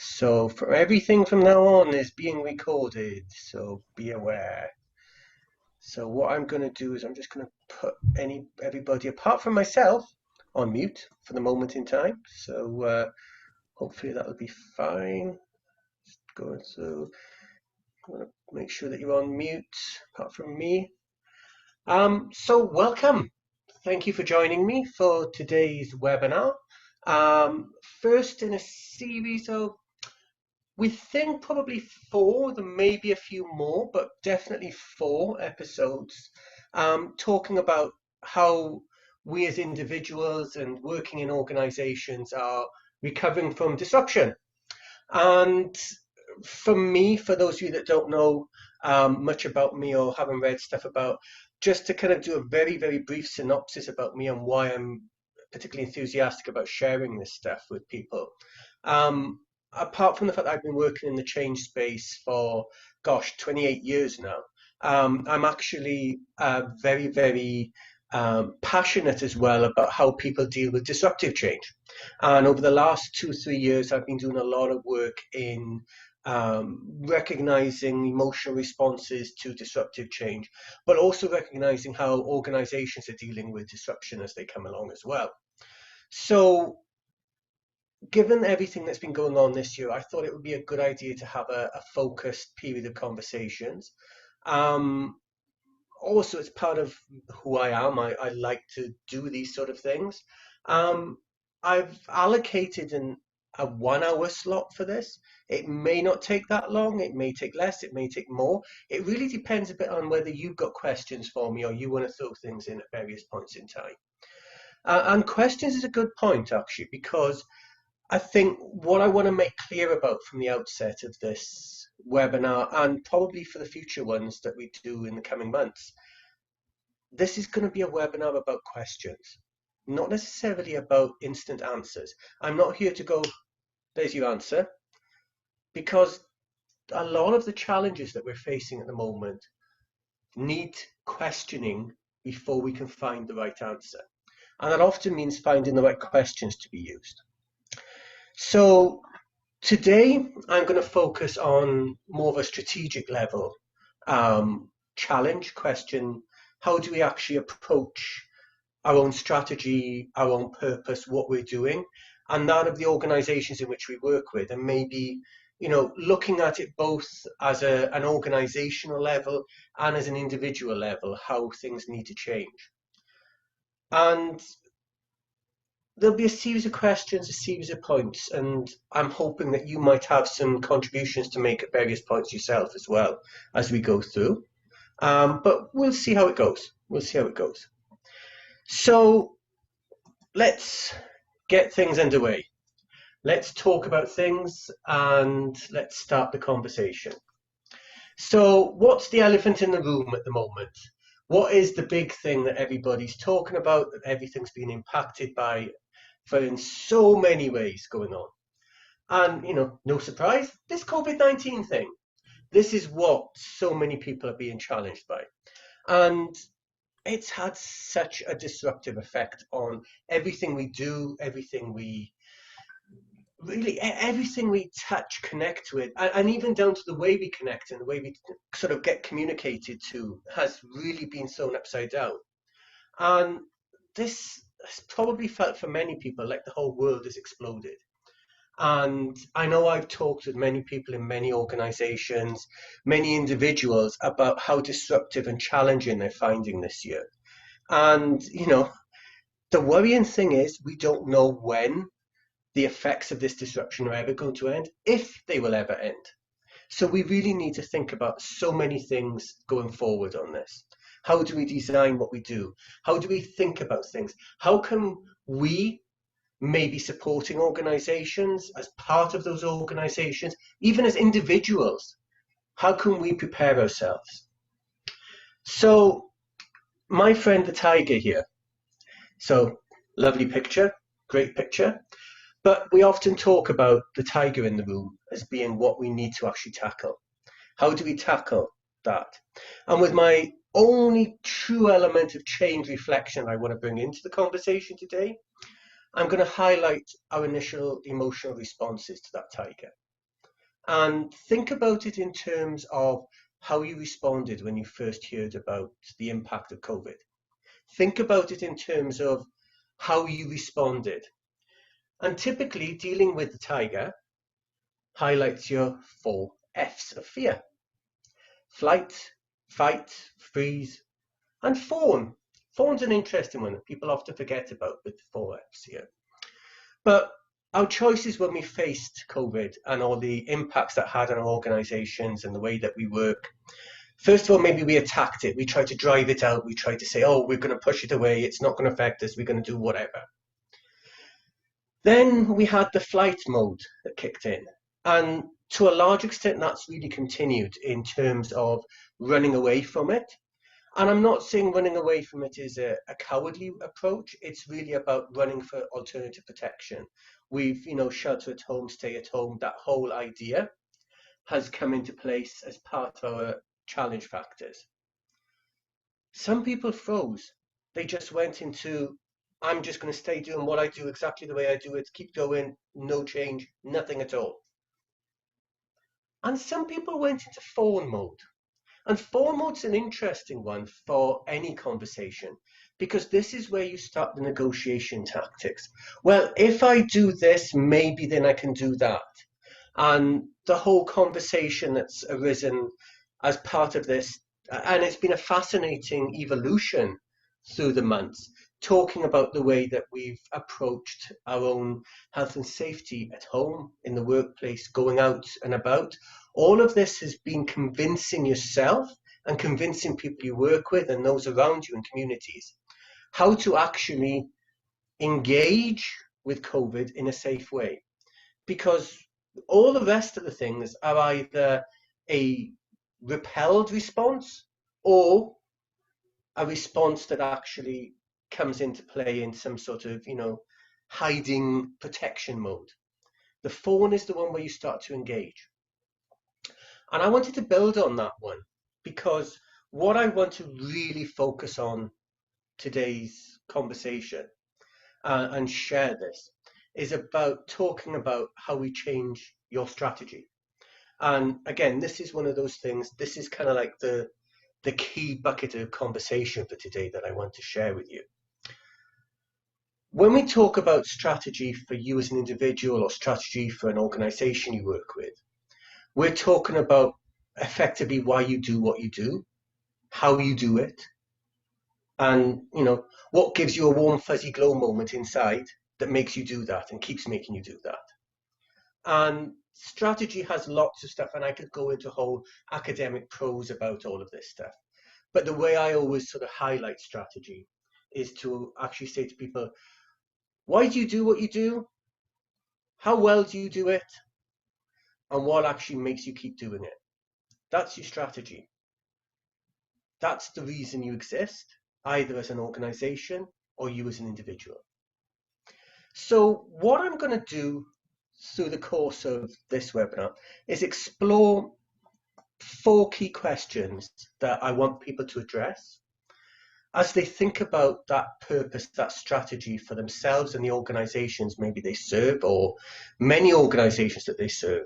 So for everything from now on is being recorded, so be aware. So what I'm going to do is I'm just going to put everybody apart from myself on mute for the moment in time. So hopefully that'll be fine. Just going through. I want to make sure that you're on mute apart from me. So welcome. Thank you for joining me for today's webinar. First in a series of, we think probably four, there may be a few more, but definitely four episodes, talking about how we as individuals and working in organizations are recovering from disruption. And for me, for those of you that don't know much about me or haven't read stuff about, just to kind of do a very, very brief synopsis about me and why I'm particularly enthusiastic about sharing this stuff with people. Apart from the fact that I've been working in the change space for, gosh, 28 years now, I'm actually very, very passionate as well about how people deal with disruptive change. And over the last 2-3 years, I've been doing a lot of work in recognizing emotional responses to disruptive change, but also recognizing how organizations are dealing with disruption as they come along as well. So given everything that's been going on this year, I thought it would be a good idea to have a focused period of conversations. Also, it's part of who I am. I like to do these sort of things. I've allocated a 1 hour slot for this. It may not take that long. It may take less. It may take more. It really depends a bit on whether you've got questions for me or you want to throw things in at various points in time. And questions is a good point, actually, because I think what I want to make clear about from the outset of this webinar, and probably for the future ones that we do in the coming months, this is going to be a webinar about questions, not necessarily about instant answers. I'm not here to go, there's your answer, because a lot of the challenges that we're facing at the moment need questioning before we can find the right answer. And that often means finding the right questions to be used. So today, I'm going to focus on more of a strategic level challenge question. How do we actually approach our own strategy, our own purpose, what we're doing, and that of the organizations in which we work with, and maybe, looking at it both as an organizational level and as an individual level, how things need to change. And there'll be a series of questions, a series of points, and I'm hoping that you might have some contributions to make at various points yourself as well as we go through. But we'll see how it goes. We'll see how it goes. So let's get things underway. Let's talk about things and let's start the conversation. So what's the elephant in the room at the moment? What is the big thing that everybody's talking about, that everything's been impacted by for in so many ways going on? And, no surprise, this COVID-19 thing. This is what so many people are being challenged by. And it's had such a disruptive effect on everything we do, everything we touch, connect with, and even down to the way we connect and the way we sort of get communicated to has really been thrown upside down. And this has probably felt for many people like the whole world has exploded. And I know I've talked with many people in many organizations, many individuals about how disruptive and challenging they're finding this year. And, the worrying thing is we don't know when the effects of this disruption are ever going to end, if they will ever end. So we really need to think about so many things going forward on this. How do we design what we do? How do we think about things? How can we maybe supporting organizations as part of those organizations, even as individuals? How can we prepare ourselves? So my friend the tiger here. So lovely picture, great picture. But we often talk about the tiger in the room as being what we need to actually tackle. How do we tackle that? And with my only true element of change reflection I want to bring into the conversation today, I'm going to highlight our initial emotional responses to that tiger. and think about it in terms of how you responded when you first heard about the impact of COVID. Think about it in terms of how you responded. And typically, dealing with the tiger highlights your 4 F's of fear: flight, fight, freeze, and fawn. Fawn's an interesting one that people often forget about with the 4 F's here. But our choices when we faced COVID and all the impacts that had on our organizations and the way that we work, first of all, maybe we attacked it. We tried to drive it out. We tried to say, oh, we're going to push it away. It's not going to affect us. We're going to do whatever. Then we had the flight mode that kicked in. And to a large extent, that's really continued in terms of running away from it. And I'm not saying running away from it is a cowardly approach. It's really about running for alternative protection. We've, shelter at home, stay at home, that whole idea has come into place as part of our challenge factors. Some people froze. They just went into, I'm just going to stay doing what I do exactly the way I do it, keep going, no change, nothing at all. And some people went into fawn mode. And fawn mode's an interesting one for any conversation, because this is where you start the negotiation tactics. Well, if I do this, maybe then I can do that. And the whole conversation that's arisen as part of this, and it's been a fascinating evolution through the months, talking about the way that we've approached our own health and safety at home, in the workplace, going out and about. All of this has been convincing yourself and convincing people you work with and those around you in communities how to actually engage with COVID in a safe way. Because all the rest of the things are either a repelled response or a response that actually comes into play in some sort of, hiding protection mode. The fawn is the one where you start to engage. And I wanted to build on that one, because what I want to really focus on today's conversation and share this is about talking about how we change your strategy. And again, this is one of those things, this is kind of like the key bucket of conversation for today that I want to share with you. When we talk about strategy for you as an individual or strategy for an organization you work with, we're talking about effectively why you do what you do, how you do it, and what gives you a warm fuzzy glow moment inside that makes you do that and keeps making you do that. And strategy has lots of stuff, and I could go into whole academic prose about all of this stuff. But the way I always sort of highlight strategy is to actually say to people, why do you do what you do? How well do you do it? And what actually makes you keep doing it? That's your strategy. That's the reason you exist, either as an organization or you as an individual. So what I'm going to do through the course of this webinar is explore 4 key questions that I want people to address as they think about that purpose, that strategy for themselves and the organizations maybe they serve, or many organizations that they serve,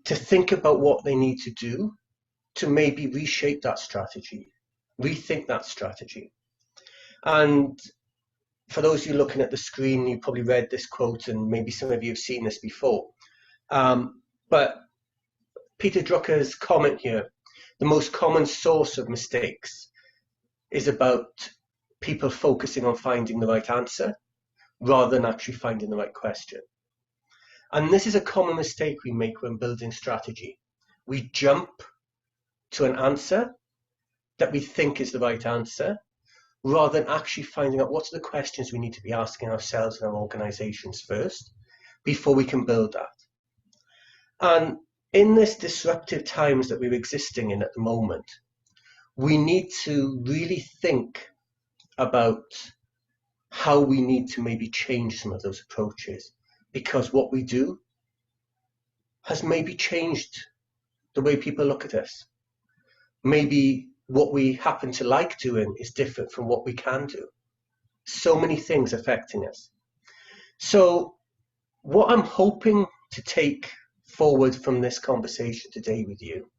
to think about what they need to do to maybe reshape that strategy, rethink that strategy. And for those of you looking at the screen, you probably read this quote, and maybe some of you have seen this before. But Peter Drucker's comment here, the most common source of mistakes is about people focusing on finding the right answer rather than actually finding the right question. And this is a common mistake we make when building strategy. We jump to an answer that we think is the right answer, rather than actually finding out what are the questions we need to be asking ourselves and our organizations first, before we can build that. And in this disruptive times that we're existing in at the moment, we need to really think about how we need to maybe change some of those approaches, because what we do has maybe changed the way people look at us. Maybe what we happen to like doing is different from what we can do. So many things affecting us. So what I'm hoping to take forward from this conversation today with you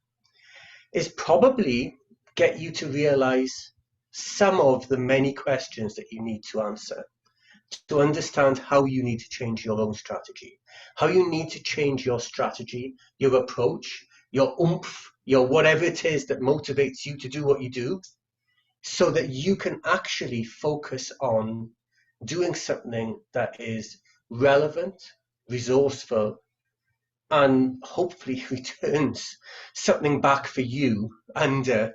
is probably get you to realize some of the many questions that you need to answer, to understand how you need to change your own strategy, how you need to change your strategy, your approach, your oomph, your whatever it is that motivates you to do what you do, so that you can actually focus on doing something that is relevant, resourceful, and hopefully returns something back for you under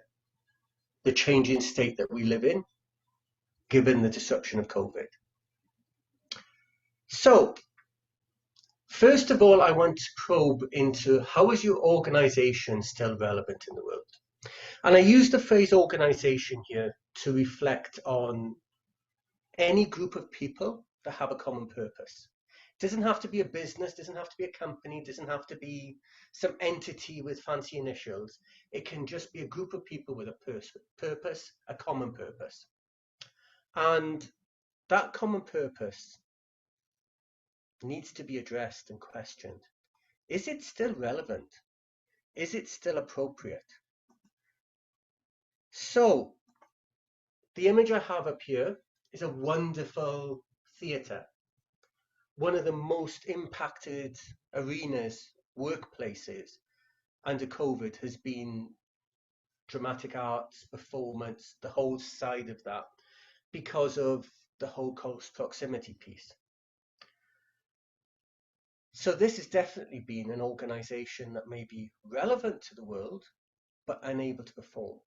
the changing state that we live in, given the disruption of COVID. So, first of all, I want to probe into how is your organization still relevant in the world? And I use the phrase organization here to reflect on any group of people that have a common purpose. It doesn't have to be a business, doesn't have to be a company, doesn't have to be some entity with fancy initials. It can just be a group of people with a purpose, a common purpose. And that common purpose needs to be addressed and questioned. Is it still relevant? Is it still appropriate? So, the image I have up here is a wonderful theatre. One of the most impacted arenas, workplaces under COVID has been dramatic arts, performance, the whole side of that, because of the whole close proximity piece. So this has definitely been an organization that may be relevant to the world, but unable to perform.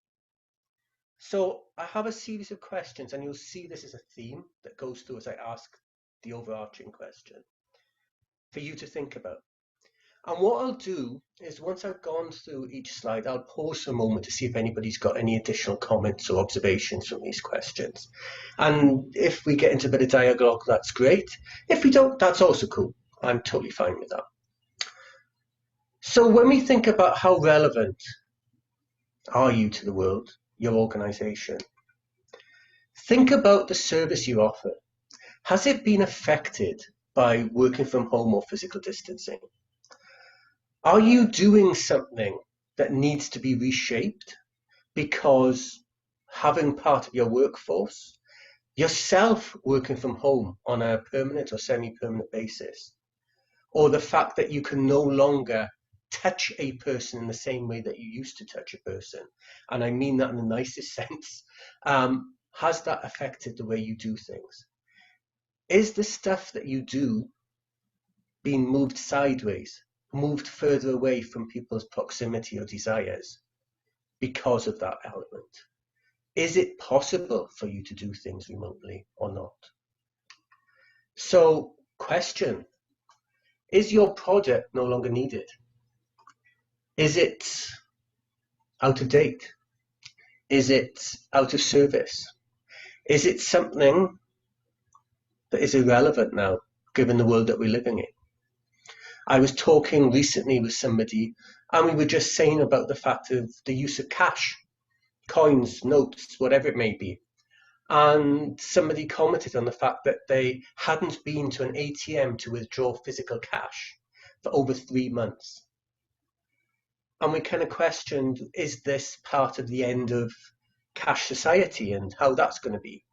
So I have a series of questions, and you'll see this as a theme that goes through as I ask the overarching question for you to think about. And what I'll do is once I've gone through each slide, I'll pause for a moment to see if anybody's got any additional comments or observations from these questions. And if we get into a bit of dialogue, that's great. If we don't, that's also cool. I'm totally fine with that. So when we think about how relevant are you to the world, your organization, think about the service you offer. Has it been affected by working from home or physical distancing? Are you doing something that needs to be reshaped because having part of your workforce, yourself working from home on a permanent or semi-permanent basis, or the fact that you can no longer touch a person in the same way that you used to touch a person, and I mean that in the nicest sense, has that affected the way you do things? Is the stuff that you do being moved sideways, moved further away from people's proximity or desires because of that element? Is it possible for you to do things remotely or not? So, question, is your product no longer needed? Is it out of date? Is it out of service? Is it something that is irrelevant now, given the world that we're living in? I was talking recently with somebody, and we were just saying about the fact of the use of cash, coins, notes, whatever it may be. And somebody commented on the fact that they hadn't been to an ATM to withdraw physical cash for over 3 months. And we kind of questioned, is this part of the end of cash society and how that's going to be?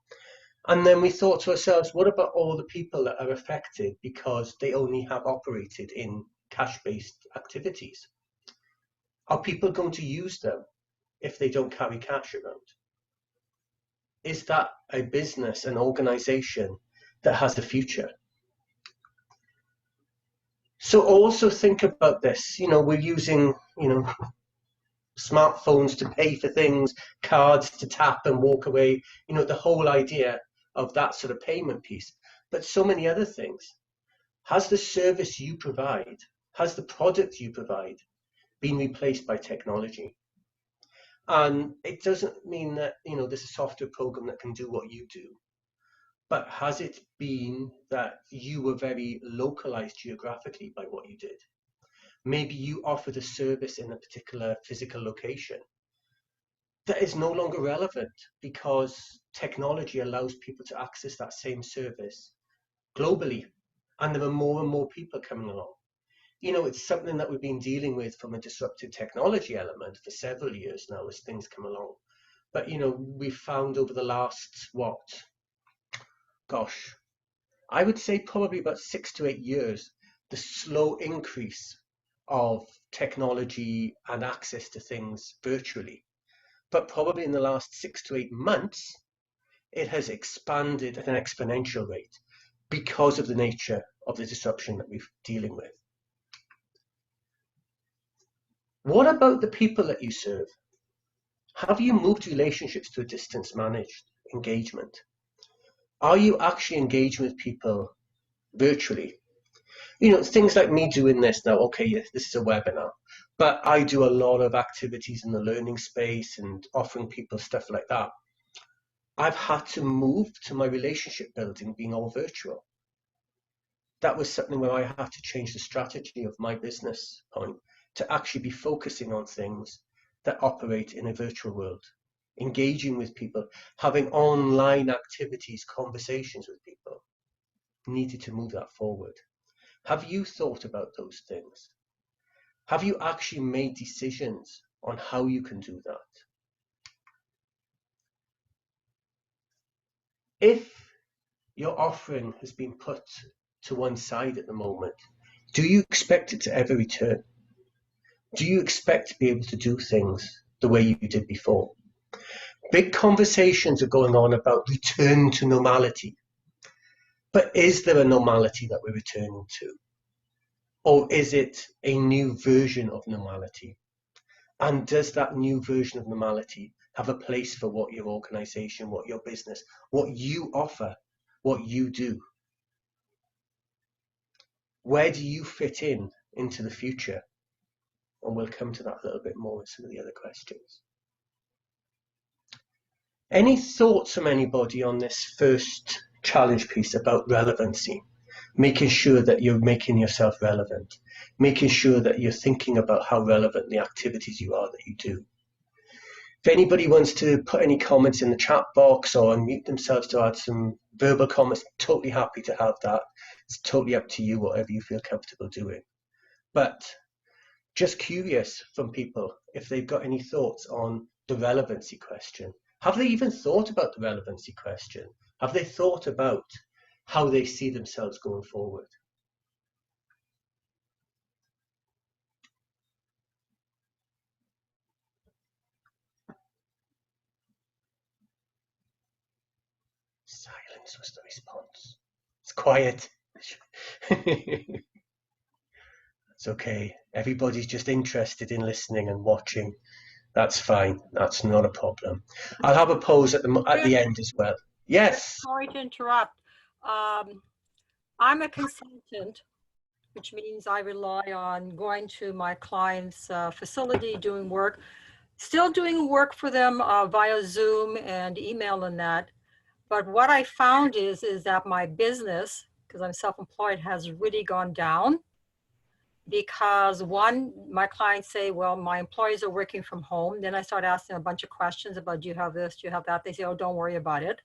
And then we thought to ourselves, what about all the people that are affected because they only have operated in cash-based activities? Are people going to use them if they don't carry cash around? Is that a business, an organization that has a future? So also think about this. We're using, smartphones to pay for things, cards to tap and walk away, the whole idea of that sort of payment piece, but so many other things. Has the service you provide, has the product you provide been replaced by technology? And it doesn't mean that, there's a software program that can do what you do, but has it been that you were very localized geographically by what you did? Maybe you offered a service in a particular physical location that is no longer relevant because technology allows people to access that same service globally, and there are more and more people coming along. it's something that we've been dealing with from a disruptive technology element for several years now as things come along. But, we've found over the last, gosh, I would say probably about 6 to 8 years, the slow increase of technology and access to things virtually. But probably in the last 6 to 8 months, it has expanded at an exponential rate because of the nature of the disruption that we're dealing with. What about the people that you serve? Have you moved relationships to a distance managed engagement? Are you actually engaging with people virtually? Things like me doing this now, okay, yes, this is a webinar, but I do a lot of activities in the learning space and offering people stuff like that. I've had to move to my relationship building being all virtual. That was something where I had to change the strategy of my business point to actually be focusing on things that operate in a virtual world, engaging with people, having online activities, conversations with people. Needed to move that forward. Have you thought about those things? Have you actually made decisions on how you can do that? If your offering has been put to one side at the moment, do you expect it to ever return? Do you expect to be able to do things the way you did before? Big conversations are going on about return to normality. But is there a normality that we're returning to? Or is it a new version of normality? And does that new version of normality have a place for what your organization, what your business, what you offer, what you do? Where do you fit into the future? And we'll come to that a little bit more with some of the other questions. Any thoughts from anybody on this first challenge piece about relevancy? Making sure that you're making yourself relevant, making sure that you're thinking about how relevant the activities you are that you do. If anybody wants to put any comments in the chat box or unmute themselves to add some verbal comments, totally happy to have that. It's totally up to you, whatever you feel comfortable doing. But just curious from people if they've got any thoughts on the relevancy question. Have they even thought about the relevancy question? Have they thought about how they see themselves going forward? Silence was the response. It's quiet. It's okay. Everybody's just interested in listening and watching. That's fine. That's not a problem. I'll have a pause at the end as well. Yes. Sorry to interrupt. I'm a consultant, which means I rely on going to my client's facility, doing work, still doing work for them via Zoom and email and that. But what I found is that my business, because I'm self-employed, has really gone down. Because one, my clients say, well, my employees are working from home. Then I start asking a bunch of questions about, do you have this, do you have that? They say, oh, don't worry about it.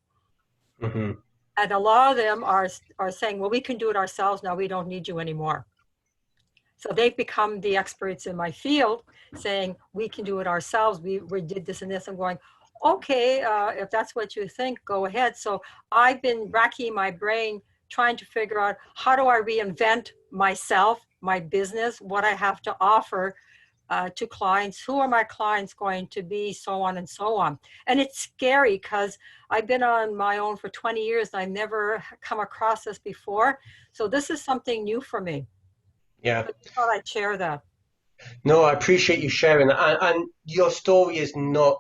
Mm-hmm. And a lot of them are saying, well, we can do it ourselves now. We don't need you anymore. So they've become the experts in my field, saying, we can do it ourselves. We did this and this. I'm going, okay, if that's what you think, go ahead. So I've been racking my brain trying to figure out, how do I reinvent myself, my business, what I have to offer to clients, who are my clients going to be, so on and so on. And it's scary because I've been on my own for 20 years and I've never come across this before. So this is something new for me. Yeah. I thought I'd share that. No, I appreciate you sharing that. And your story is not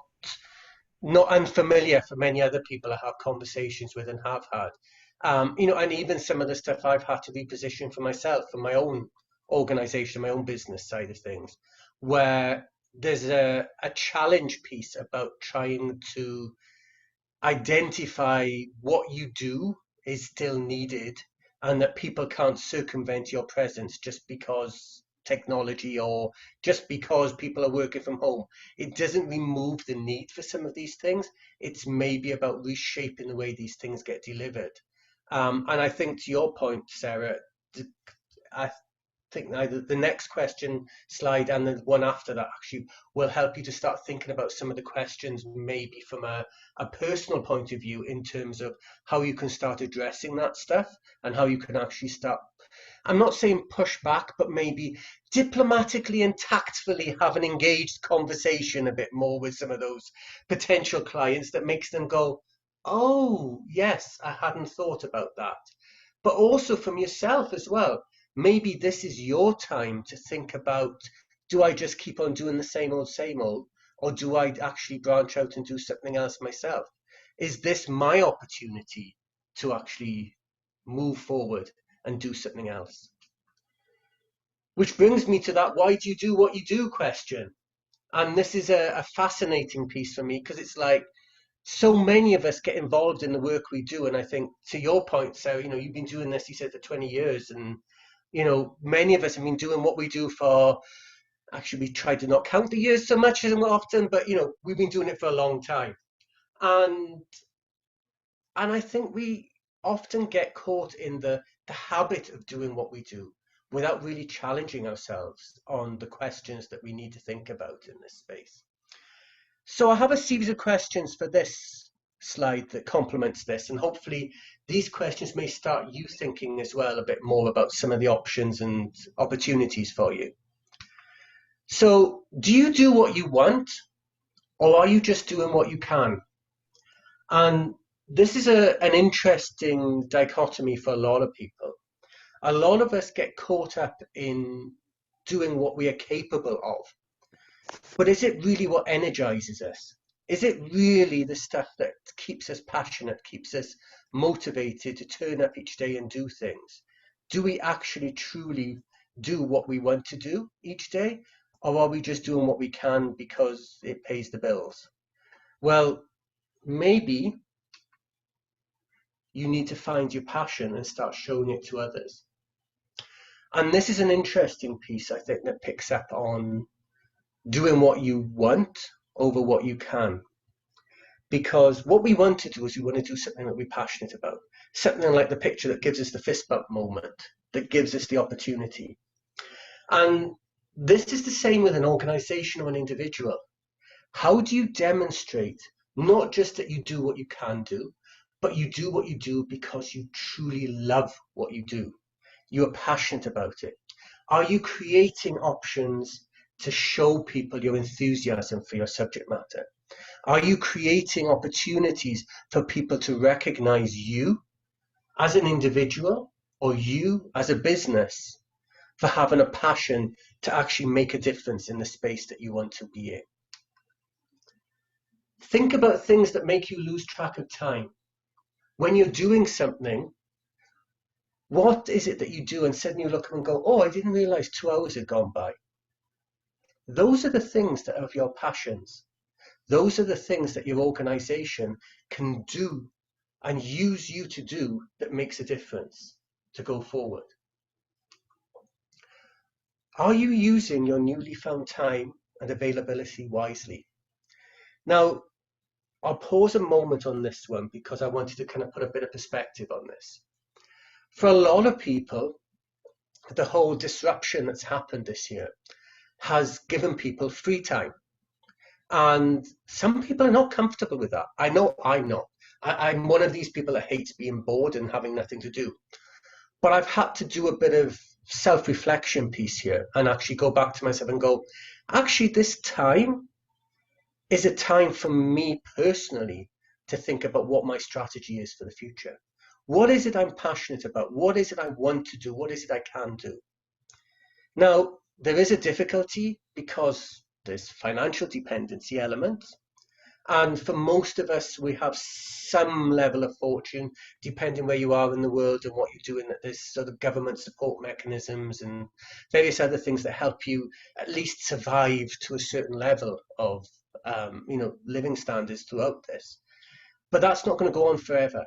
unfamiliar for many other people I have conversations with and have had. And even some of the stuff I've had to reposition for myself, for my own organization, my own business side of things, where there's a challenge piece about trying to identify what you do is still needed and that people can't circumvent your presence just because technology or just because people are working from home. It doesn't remove the need for some of these things. It's maybe about reshaping the way these things get delivered. And I think to your point, Sarah, think either the next question slide and the one after that actually will help you to start thinking about some of the questions, maybe from a personal point of view, in terms of how you can start addressing that stuff and how you can actually start, I'm not saying push back, but maybe diplomatically and tactfully have an engaged conversation a bit more with some of those potential clients that makes them go, oh, yes, I hadn't thought about that. But also from yourself as well. Maybe this is your time to think about, do I just keep on doing the same old, or do I actually branch out and do something else myself? Is this my opportunity to actually move forward and do something else? Which brings me to that why do you do what you do question. And this is a fascinating piece for me, because it's like so many of us get involved in the work we do. And I think to your point, Sarah, you've been doing this, you said, for 20 years. And, many of us have been doing what we do for, actually, we try to not count the years so much as often, but, we've been doing it for a long time. And I think we often get caught in the habit of doing what we do without really challenging ourselves on the questions that we need to think about in this space. So I have a series of questions for this slide that complements this, and hopefully these questions may start you thinking as well a bit more about some of the options and opportunities for you. So do you do what you want, or are you just doing what you can? And this is an interesting dichotomy for a lot of people. A lot of us get caught up in doing what we are capable of. But is it really what energizes us? Is it really the stuff that keeps us passionate, keeps us motivated to turn up each day and do things? Do we actually truly do what we want to do each day? Or are we just doing what we can because it pays the bills? Well, maybe you need to find your passion and start showing it to others. And this is an interesting piece, I think, that picks up on doing what you want over what you can. Because what we want to do is we want to do something that we're passionate about. Something like the picture that gives us the fist bump moment, that gives us the opportunity. And this is the same with an organization or an individual. How do you demonstrate not just that you do what you can do, but you do what you do because you truly love what you do? You're passionate about it. Are you creating options to show people your enthusiasm for your subject matter? Are you creating opportunities for people to recognize you as an individual or you as a business for having a passion to actually make a difference in the space that you want to be in? Think about things that make you lose track of time. When you're doing something, what is it that you do and suddenly you look up and go, oh, I didn't realize 2 hours had gone by. Those are the things that are of your passions. Those are the things that your organization can do and use you to do that makes a difference to go forward. Are you using your newly found time and availability wisely? Now, I'll pause a moment on this one because I wanted to kind of put a bit of perspective on this. For a lot of people, the whole disruption that's happened this year has given people free time. And some people are not comfortable with that. I know I'm not. I'm one of these people that hates being bored and having nothing to do. But I've had to do a bit of self-reflection piece here and actually go back to myself and go, actually, this time is a time for me personally to think about what my strategy is for the future. What is it I'm passionate about? What is it I want to do? What is it I can do? Now, there is a difficulty because there's financial dependency elements. And for most of us, we have some level of fortune, depending where you are in the world and what you're doing. There's sort of government support mechanisms and various other things that help you at least survive to a certain level of, living standards throughout this. But that's not going to go on forever.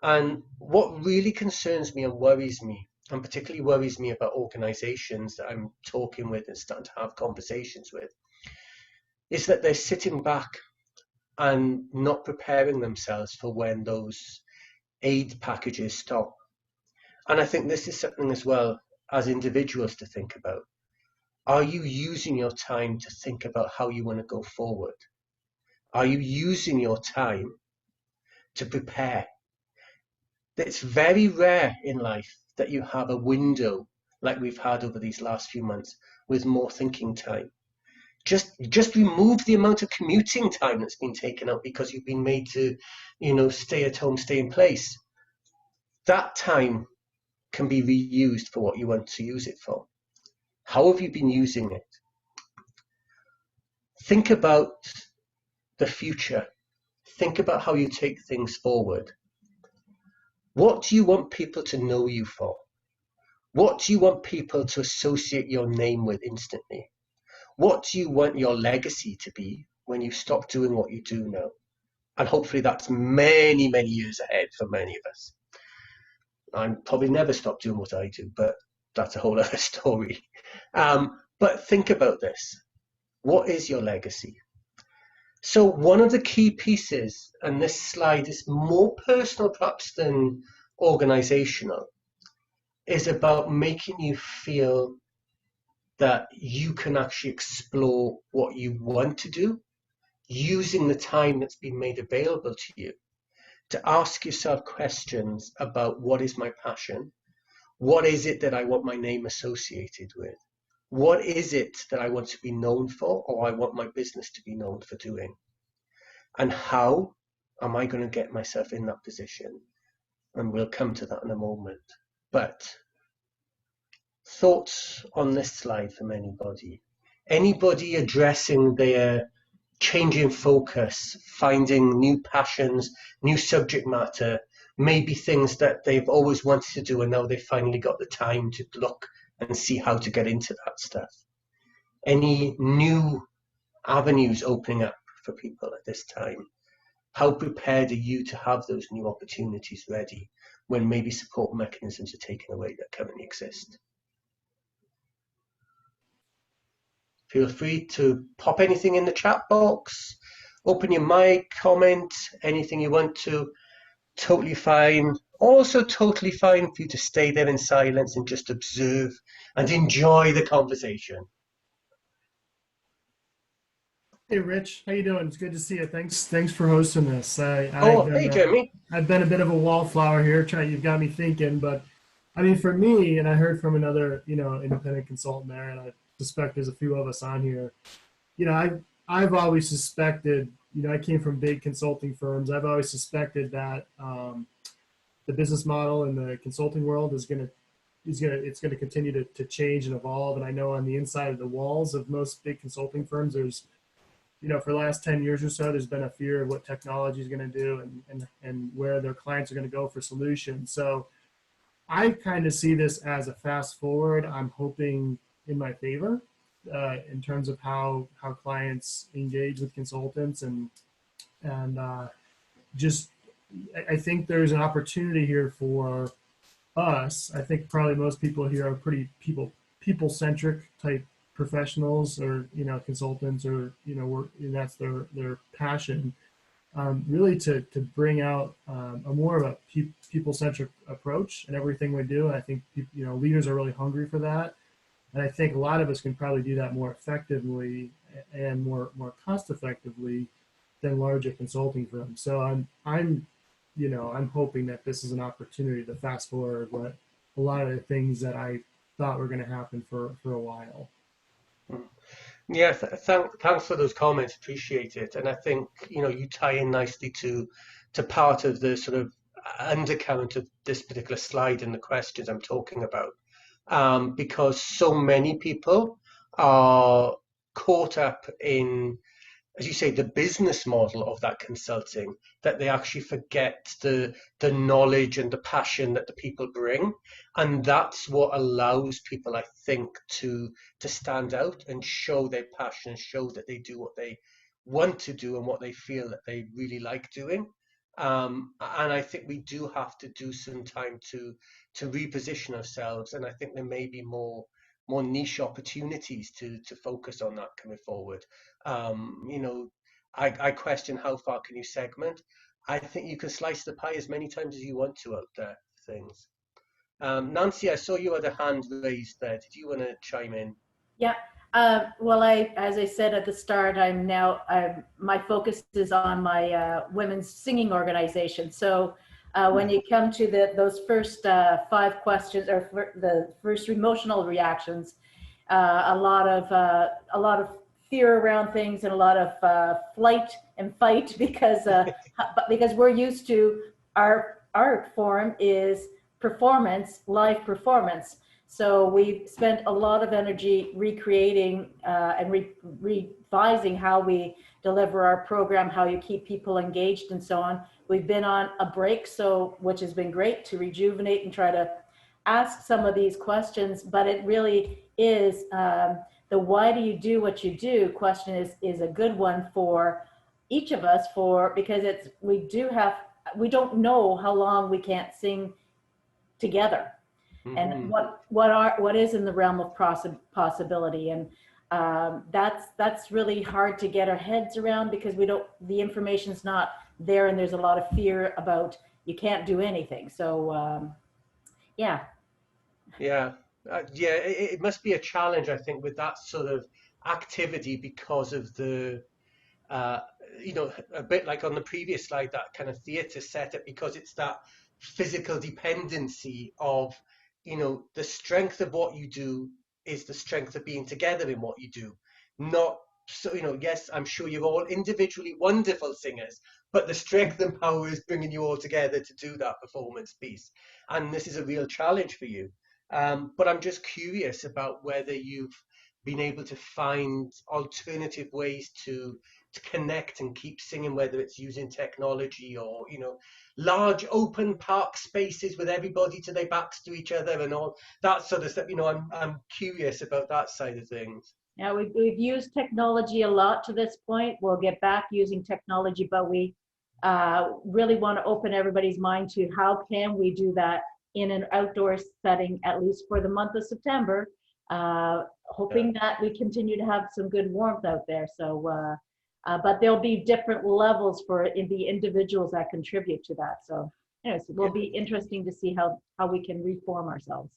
And what really concerns me and worries me, and particularly worries me about organizations that I'm talking with and starting to have conversations with, is that they're sitting back and not preparing themselves for when those aid packages stop. And I think this is something as well. as individuals to think about. Are you using your time to think about how you want to go forward? Are you using your time to prepare? It's very rare in life that you have a window like we've had over these last few months with more thinking time. Just remove the amount of commuting time that's been taken out because you've been made to, stay at home, stay in place. That time can be reused for what you want to use it for. How have you been using it? Think about the future. Think about how you take things forward. What do you want people to know you for? What do you want people to associate your name with instantly? What do you want your legacy to be when you stop doing what you do now? And hopefully that's many, many years ahead for many of us. I'll probably never stop doing what I do, but that's a whole other story. But think about this. What is your legacy? So one of the key pieces, and this slide is more personal perhaps than organizational, is about making you feel that you can actually explore what you want to do using the time that's been made available to you to ask yourself questions about what is my passion? What is it that I want my name associated with? What is it that I want to be known for or I want my business to be known for doing? And how am I going to get myself in that position? And we'll come to that in a moment. But thoughts on this slide from anybody? Anybody addressing their changing focus, finding new passions, new subject matter, maybe things that they've always wanted to do and now they've finally got the time to look and see how to get into that stuff? Any new avenues opening up for people at this time? How prepared are you to have those new opportunities ready when maybe support mechanisms are taken away that currently exist? Feel free to pop anything in the chat box, open your mic, comment, anything you want to. Totally fine. Also totally fine for you to stay there in silence and just observe and enjoy the conversation. Hey Rich, how you doing? It's good to see you. Thanks for hosting this. Hey Jeremy. I've been a bit of a wallflower here. You've got me thinking, but I mean, for me, and I heard from another, independent consultant there, and I suspect there's a few of us on here. I've always suspected, I came from big consulting firms. I've always suspected that the business model in the consulting world is going to continue to change and evolve. And I know on the inside of the walls of most big consulting firms, there's for the last 10 years or so, there's been a fear of what technology is going to do and where their clients are going to go for solutions. So I kind of see this as a fast forward. I'm hoping in my favor in terms of how clients engage with consultants and just I think there's an opportunity here for us. I think probably most people here are pretty people-centric type professionals or consultants or work, and that's their passion, really to bring out a more of a people-centric approach in everything we do. And I think leaders are really hungry for that, and I think a lot of us can probably do that more effectively and more cost effectively than larger consulting firms. So I'm hoping that this is an opportunity to fast forward what a lot of the things that I thought were going to happen for a while. Yeah, thanks for those comments. Appreciate it. And I think you tie in nicely to part of the sort of undercurrent of this particular slide and the questions I'm talking about, because so many people are caught up in, as you say, the business model of that consulting, that they actually forget the knowledge and the passion that the people bring. And that's what allows people, I think, to stand out and show their passion, show that they do what they want to do and what they feel that they really like doing. And I think we do have to do some time to reposition ourselves. And I think there may be more niche opportunities to focus on that coming forward. I question how far can you segment. I think you can slice the pie as many times as you want to out there, things. Nancy, I saw you had a hand raised there. Did you want to chime in? Yeah. Well, as I said at the start, my focus is on my women's singing organization. So when you come to those first 5 questions, or the first emotional reactions, a lot of fear around things, and a lot of flight and fight because we're used to our art form is performance, live performance. So we spent a lot of energy recreating and revising how we deliver our program, how you keep people engaged, and so on. We've been on a break, which has been great to rejuvenate and try to ask some of these questions. But it really is the why do you do what you do question is a good one for each of us, because we don't know how long we can't sing together. And what is in the realm of possibility, and that's really hard to get our heads around, because the information's not there, and there's a lot of fear about you can't do anything. So yeah. Yeah, it must be a challenge, I think, with that sort of activity because of the uh, a bit like on the previous slide, that kind of theatre setup, because it's that physical dependency of, the strength of what you do is the strength of being together in what you do. Not so, yes, I'm sure you're all individually wonderful singers, but the strength and power is bringing you all together to do that performance piece. And this is a real challenge for you. But I'm just curious about whether you've been able to find alternative ways to connect and keep singing, whether it's using technology or, large open park spaces with everybody to their backs to each other and all that sort of stuff. I'm curious about that side of things. Yeah, we've used technology a lot to this point. We'll get back using technology, but we really want to open everybody's mind to how can we do that in an outdoor setting, at least for the month of September, hoping that we continue to have some good warmth out there. So, but there'll be different levels for the individuals that contribute to that. So anyways, it will be interesting to see how we can reform ourselves.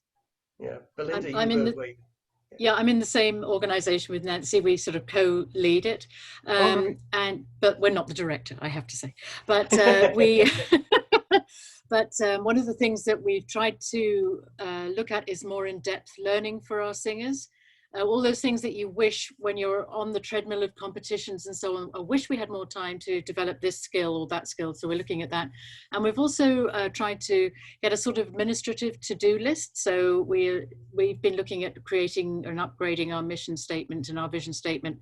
Yeah, Belinda, I'm in the same organization with Nancy. We sort of co-lead it, but we're not the director, I have to say. But one of the things that we've tried to look at is more in-depth learning for our singers. All those things that you wish when you're on the treadmill of competitions and so on. I wish we had more time to develop this skill or that skill. So we're looking at that. And we've also tried to get a sort of administrative to-do list. So we've been looking at creating and upgrading our mission statement and our vision statement,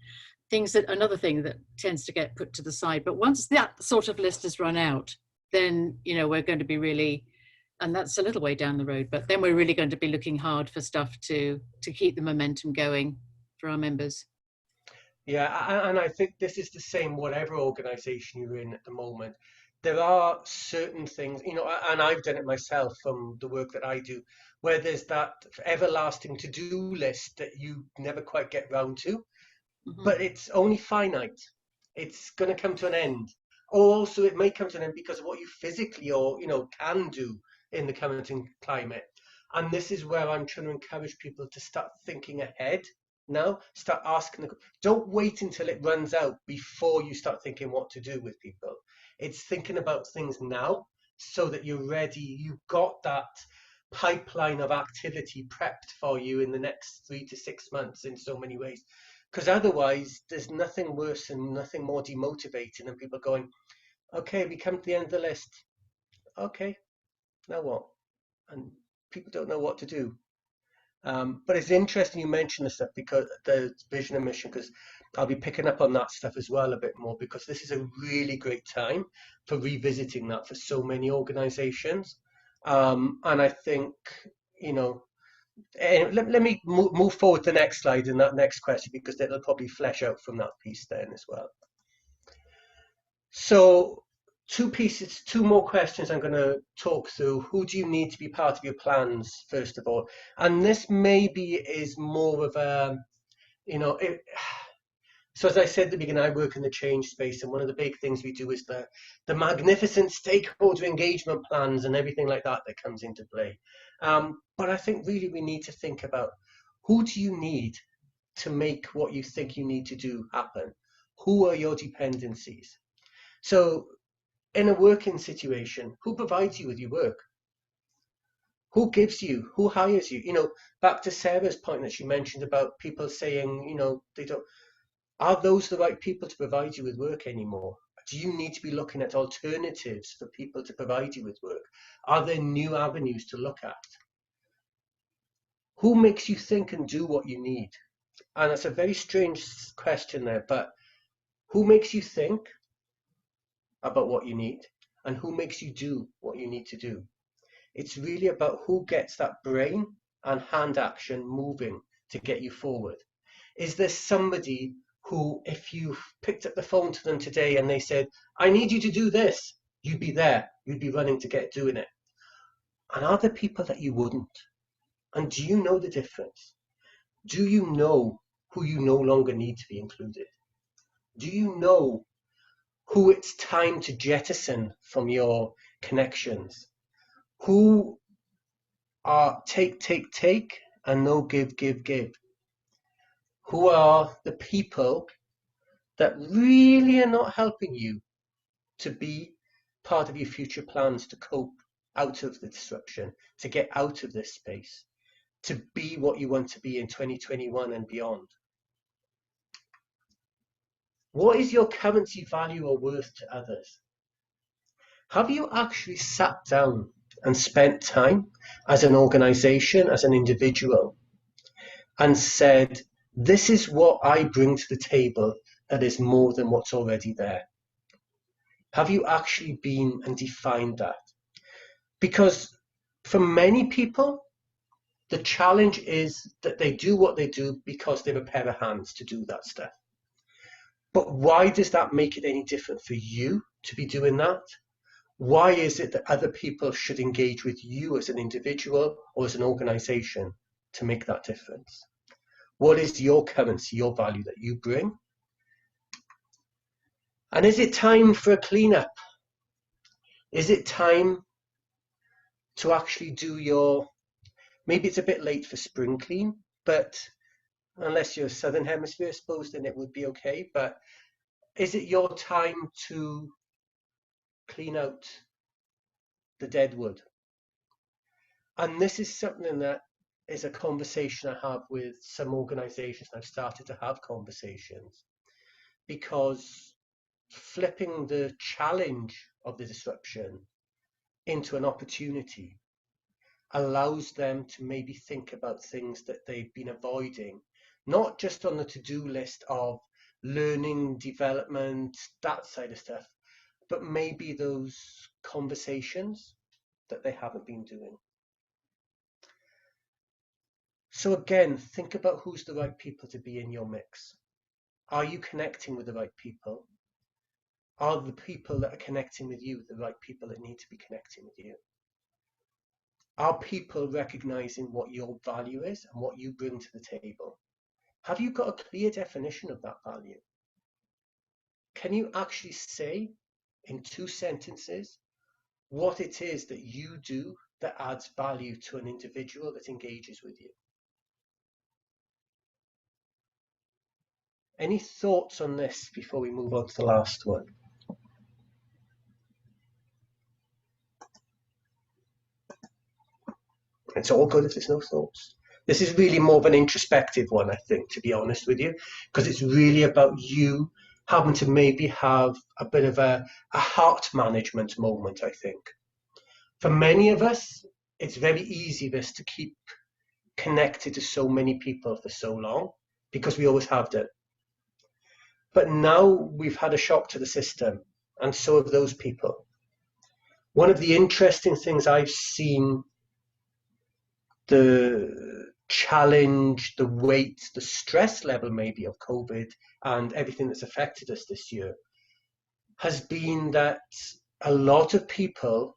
another thing that tends to get put to the side. But once that sort of list has run out, then, we're going to be really, and that's a little way down the road, but then we're really going to be looking hard for stuff to keep the momentum going for our members. Yeah, and I think this is the same whatever organization you're in at the moment. There are certain things, and I've done it myself from the work that I do, where there's that everlasting to-do list that you never quite get round to, but it's only finite. It's going to come to an end. Also, it may come to an end because of what you physically or, can do in the current climate. And this is where I'm trying to encourage people to start thinking ahead now. Start asking. Don't wait until it runs out before you start thinking what to do with people. It's thinking about things now so that you're ready. You've got that pipeline of activity prepped for you in the next 3 to 6 months in so many ways. Because otherwise, there's nothing worse and nothing more demotivating than people going, okay, we come to the end of the list. Okay, now what? And people don't know what to do. But it's interesting you mention this stuff, because the vision and mission, because I'll be picking up on that stuff as well a bit more, because this is a really great time for revisiting that for so many organizations. And I think, let me move forward to the next slide and that next question, because it'll probably flesh out from that piece then as well. So two more questions I'm going to talk through. Who do you need to be part of your plans, first of all? And this maybe is more of a, so as I said at the beginning, I work in the change space, and one of the big things we do is the magnificent stakeholder engagement plans and everything like that comes into play. But I think really we need to think about, who do you need to make what you think you need to do happen? Who are your dependencies? So in a working situation, who provides you with your work? Who gives you, who hires you? You know, back to Sarah's point that she mentioned about people saying, you know, they don't, are those the right people to provide you with work anymore? Do you need to be looking at alternatives for people to provide you with work? Are there new avenues to look at? Who makes you think and do what you need? And that's a very strange question there, but who makes you think about what you need, and who makes you do what you need to do? It's really about who gets that brain and hand action moving to get you forward. Is there somebody who, if you picked up the phone to them today and they said, I need you to do this, you'd be there, you'd be running to get doing it? And are there people that you wouldn't? And do you know the difference? Do you know who you no longer need to be included? Do you know who it's time to jettison from your connections? Who are take, and no give, give? Who are the people that really are not helping you to be part of your future plans to cope out of the disruption, to get out of this space, to be what you want to be in 2021 and beyond? What is your currency, value, or worth to others? Have you actually sat down and spent time as an organization, as an individual, and said, this is what I bring to the table that is more than what's already there? Have you actually been and defined that? Because for many people, the challenge is that they do what they do because they have a pair of hands to do that stuff. But why does that make it any different for you to be doing that? Why is it that other people should engage with you as an individual or as an organization to make that difference? What is your currency, your value that you bring? And is it time for a cleanup? Is it time to actually do your, maybe it's a bit late for spring clean, but unless you're Southern Hemisphere, I suppose, then it would be okay. But is it your time to clean out the dead wood? And this is something that is a conversation I have with some organizations. I've started to have conversations because flipping the challenge of the disruption into an opportunity allows them to maybe think about things that they've been avoiding, not just on the to-do list of learning, development, that side of stuff, but maybe those conversations that they haven't been doing. So again, think about who's the right people to be in your mix. Are you connecting with the right people? Are the people that are connecting with you the right people that need to be connecting with you? Are people recognizing what your value is and what you bring to the table? Have you got a clear definition of that value? Can you actually say in 2 sentences what it is that you do that adds value to an individual that engages with you? Any thoughts on this before we move on to the last one? It's all good if there's no thoughts. This is really more of an introspective one, I think, to be honest with you, because it's really about you having to maybe have a bit of a heart management moment, I think. For many of us, it's very easy this to keep connected to so many people for so long because we always have done. But now we've had a shock to the system, and so have those people. One of the interesting things I've seen, the challenge, the weight, the stress level maybe of COVID and everything that's affected us this year, has been that a lot of people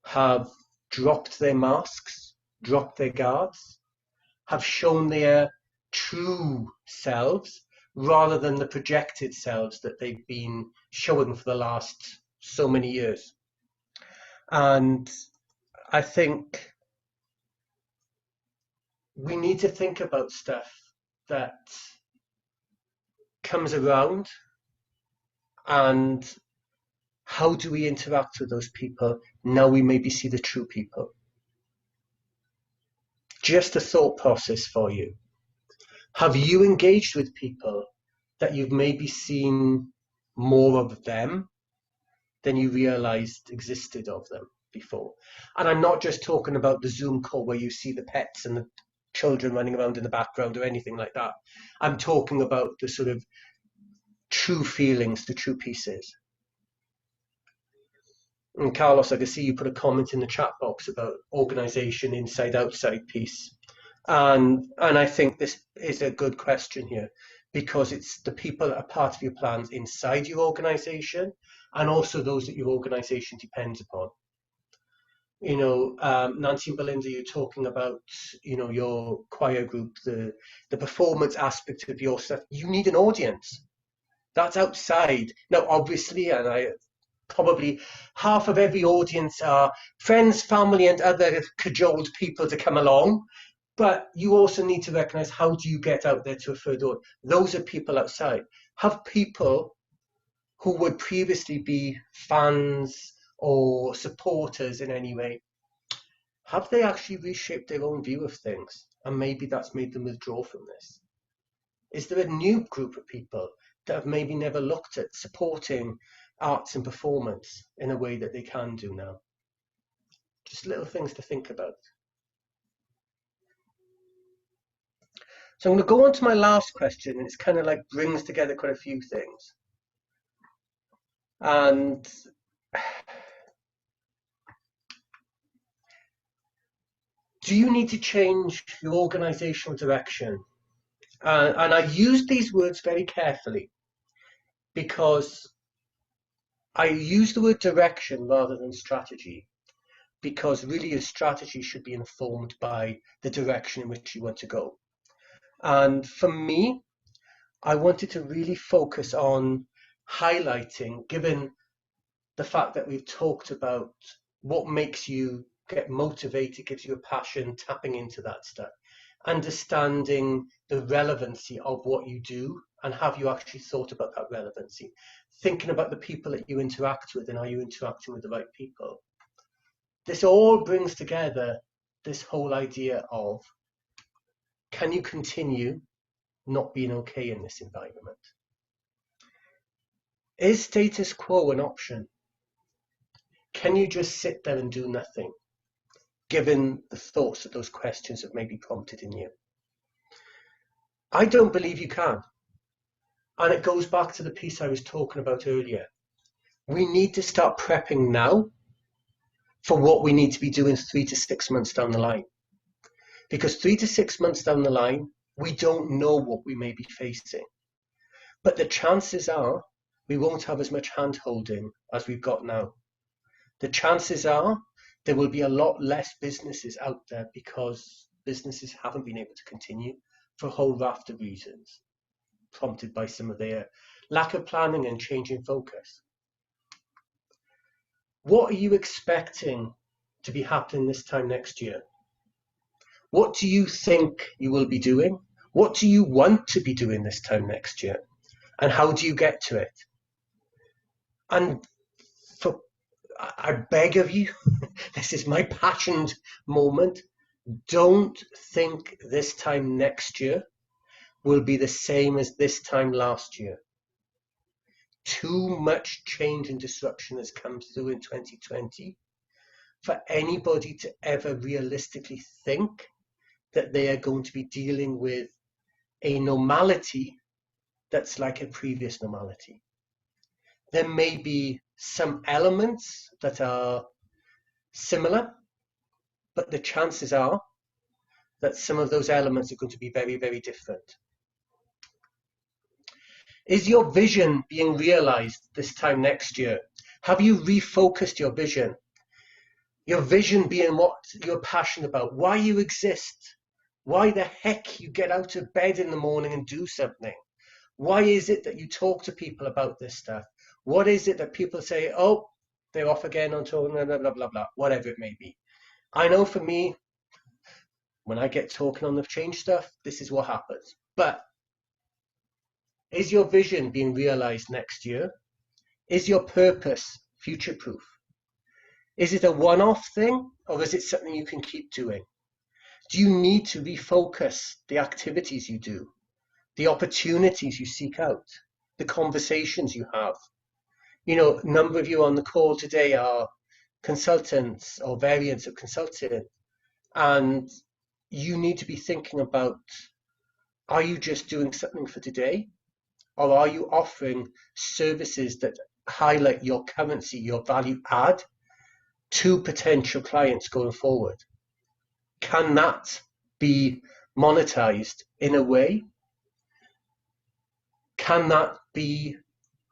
have dropped their masks, dropped their guards, have shown their true selves rather than the projected selves that they've been showing for the last so many years. And I think we need to think about stuff that comes around, and how do we interact with those people now we maybe see the true people. Just a thought process for you. Have you engaged with people that you've maybe seen more of them than you realized existed of them before? And I'm not just talking about the Zoom call where you see the pets and the children running around in the background or anything like that. I'm talking about the sort of true feelings, the true pieces. And Carlos, I can see you put a comment in the chat box about organization inside outside piece. And I think this is a good question here, because it's the people that are part of your plans inside your organization and also those that your organization depends upon. You know, Nancy and Belinda, you're talking about, you know, your choir group, the performance aspect of your stuff. You need an audience. That's outside. Now, obviously, and I probably half of every audience are friends, family, and other cajoled people to come along. But you also need to recognize, how do you get out there to a third audience? Those are people outside. Have people who would previously be fans or supporters in any way, have they actually reshaped their own view of things? And maybe that's made them withdraw from this. Is there a new group of people that have maybe never looked at supporting arts and performance in a way that they can do now? Just little things to think about. So I'm going to go on to my last question, and it's kind of like brings together quite a few things. And do you need to change your organizational direction? And I use these words very carefully, because I use the word direction rather than strategy, because really your strategy should be informed by the direction in which you want to go. And for me, I wanted to really focus on highlighting, given the fact that we've talked about what makes you get motivated, gives you a passion, tapping into that stuff, understanding the relevancy of what you do, and have you actually thought about that relevancy? Thinking about the people that you interact with, and are you interacting with the right people? This all brings together this whole idea of, can you continue not being okay in this environment? Is status quo an option? Can you just sit there and do nothing, given the thoughts that those questions have maybe prompted in you? I don't believe you can. And it goes back to the piece I was talking about earlier. We need to start prepping now for what we need to be doing 3 to 6 months down the line. Because 3 to 6 months down the line, we don't know what we may be facing. But the chances are we won't have as much hand-holding as we've got now. The chances are there will be a lot less businesses out there, because businesses haven't been able to continue for a whole raft of reasons, prompted by some of their lack of planning and changing focus. What are you expecting to be happening this time next year? What do you think you will be doing? What do you want to be doing this time next year? And how do you get to it? And I beg of you, this is my passionate moment, don't think this time next year will be the same as this time last year. Too much change and disruption has come through in 2020 for anybody to ever realistically think that they are going to be dealing with a normality that's like a previous normality. There may be some elements that are similar, but the chances are that some of those elements are going to be very, very different. Is your vision being realized this time next year? Have you refocused your vision? Your vision being what you're passionate about, why you exist, why the heck you get out of bed in the morning and do something. Why is it that you talk to people about this stuff? What is it that people say, oh, they're off again on tour, blah, blah, blah, blah, blah, whatever it may be. I know for me, When I get talking on the change stuff, this is what happens. But is your vision being realized next year? Is your purpose future-proof? Is it a one-off thing, or is it something you can keep doing? Do you need to refocus the activities you do, the opportunities you seek out, the conversations you have? You know, a number of you on the call today are consultants or variants of consulting, and you need to be thinking about, are you just doing something for today, or are you offering services that highlight your currency, your value add to potential clients going forward? Can that be monetized in a way? Can that be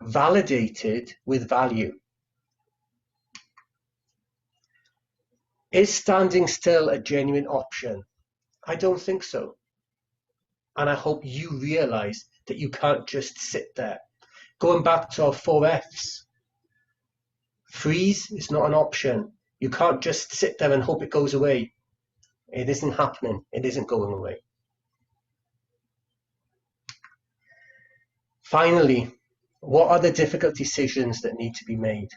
validated with value? Is standing still a genuine option? I don't think so. And I hope you realize that you can't just sit there. Going back to our 4Fs, freeze is not an option. You can't just sit there and hope it goes away. It isn't happening. It isn't going away. Finally, what are the difficult decisions that need to be made?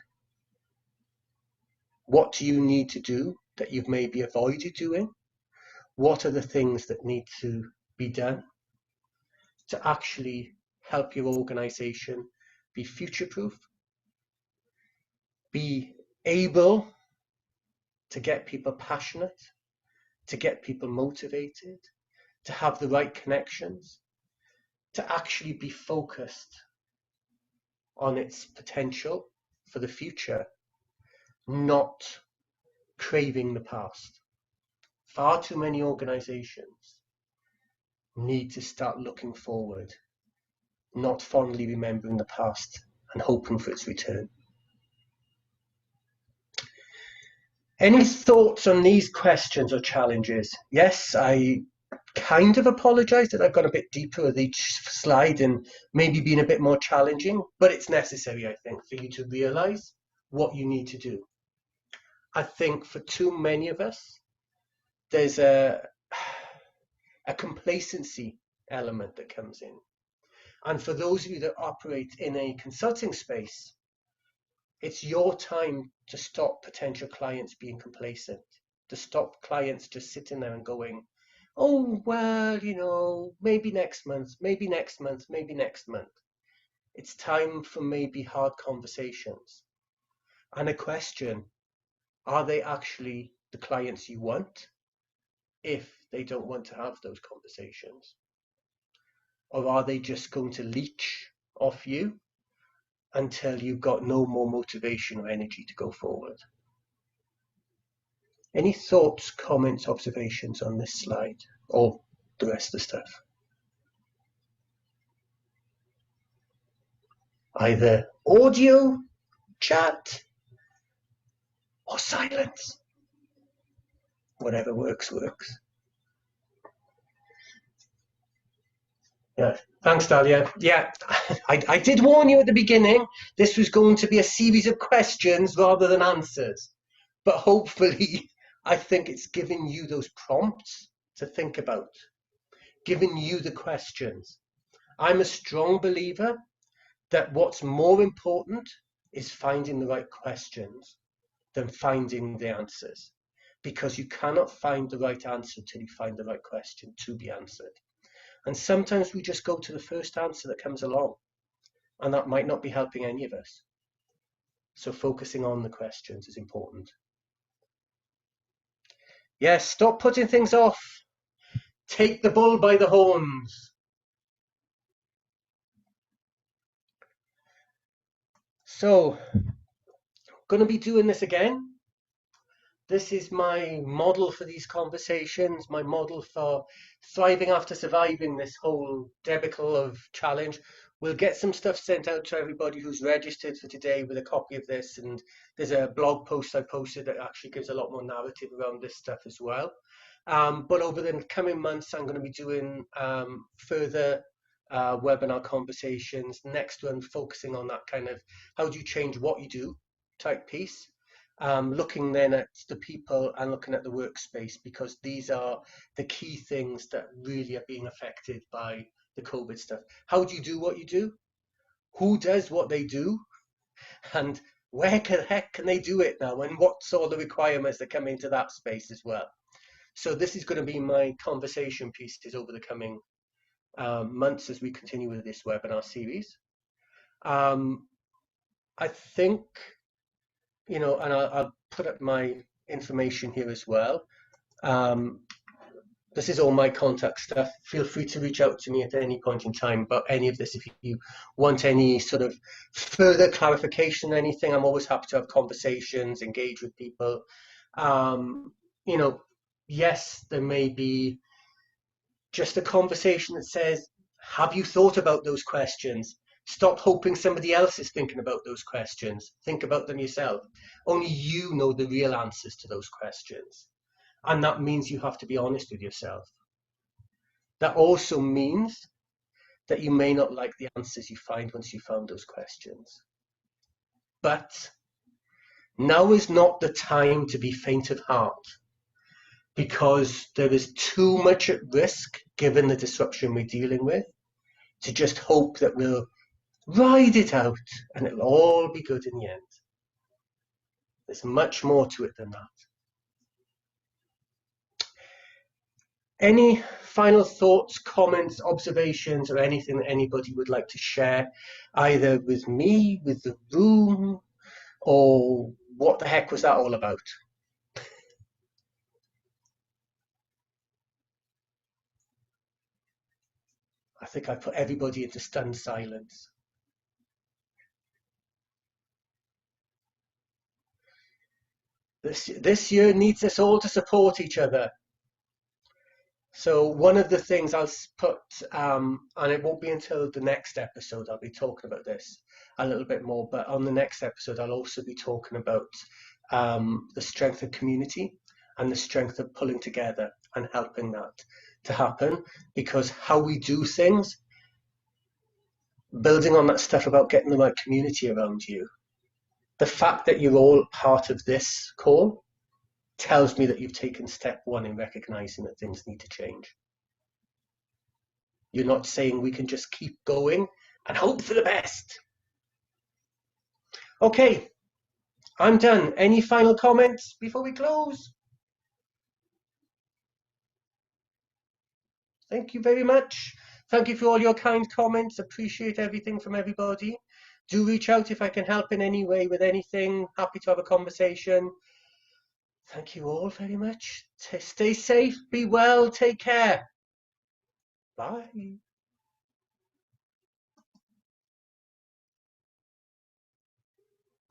What do you need to do that you've maybe avoided doing? What are the things that need to be done to actually help your organization be future-proof, be able to get people passionate, to get people motivated, to have the right connections, to actually be focused on its potential for the future, not craving the past? Far too many organizations need to start looking forward, not fondly remembering the past and hoping for its return. Any thoughts on these questions or challenges? Yes, I kind of apologize that I've gone a bit deeper with each slide and maybe been a bit more challenging, but it's necessary, I think, for you to realize what you need to do. I think for too many of us, there's a complacency element that comes in. And for those of you that operate in a consulting space, it's your time to stop potential clients being complacent, to stop clients just sitting there and going, oh, well, you know, maybe next month, maybe next month, maybe next month. It's time for maybe hard conversations. And a question, are they actually the clients you want if they don't want to have those conversations? Or are they just going to leech off you until you've got no more motivation or energy to go forward? Any thoughts, comments, observations on this slide or the rest of the stuff? Either audio, chat, or silence. Whatever works, works. Yeah, thanks, Dahlia. Yeah, I did warn you at the beginning, this was going to be a series of questions rather than answers. But hopefully, I think it's giving you those prompts to think about, giving you the questions. I'm a strong believer that what's more important is finding the right questions than finding the answers, because you cannot find the right answer till you find the right question to be answered. And sometimes we just go to the first answer that comes along, and that might not be helping any of us. So focusing on the questions is important. Yes, stop putting things off. Take the bull by the horns. So, going to be doing this again. This is my model for these conversations, my model for thriving after surviving this whole debacle of challenge. We'll get some stuff sent out to everybody who's registered for today with a copy of this, and there's a blog post I posted that actually gives a lot more narrative around this stuff as well. But over the coming months, I'm going to be doing further webinar conversations. Next one focusing on that kind of how do you change what you do type piece. looking then at the people and looking at the workspace, because these are the key things that really are being affected by the COVID stuff. How do you do what you do? Who does what they do? And where the heck can they do it now? And what's all the requirements that come into that space as well? So this is going to be my conversation pieces over the coming months as we continue with this webinar series. I think, and I'll put up my information here as well. This is all my contact stuff. Feel free to reach out to me at any point in time about any of this. If you want any sort of further clarification, anything, I'm always happy to have conversations, engage with people. Yes, there may be just a conversation that says, have you thought about those questions? Stop hoping somebody else is thinking about those questions. Think about them yourself. Only you know the real answers to those questions. And that means you have to be honest with yourself. That also means that you may not like the answers you find once you found those questions. But now is not the time to be faint of heart, because there is too much at risk given the disruption we're dealing with, to just hope that we'll ride it out and it'll all be good in the end. There's much more to it than that. Any final thoughts, comments, observations, or anything that anybody would like to share, either with me, with the room, or what the heck was that all about? I think I put everybody into stunned silence. This year needs us all to support each other. So one of the things I'll put, and it won't be until the next episode I'll be talking about this a little bit more, but on the next episode I'll also be talking about the strength of community and the strength of pulling together and helping that to happen, because how we do things, building on that stuff about getting the right community around you, the fact that you're all part of this call tells me that you've taken step one in recognizing that things need to change. You're not saying we can just keep going and hope for the best. Okay, I'm done. Any final comments before we close? Thank you very much. Thank you for all your kind comments. Appreciate everything from everybody. Do reach out if I can help in any way with anything. Happy to have a conversation. Thank you all very much. Stay safe, be well, take care. Bye.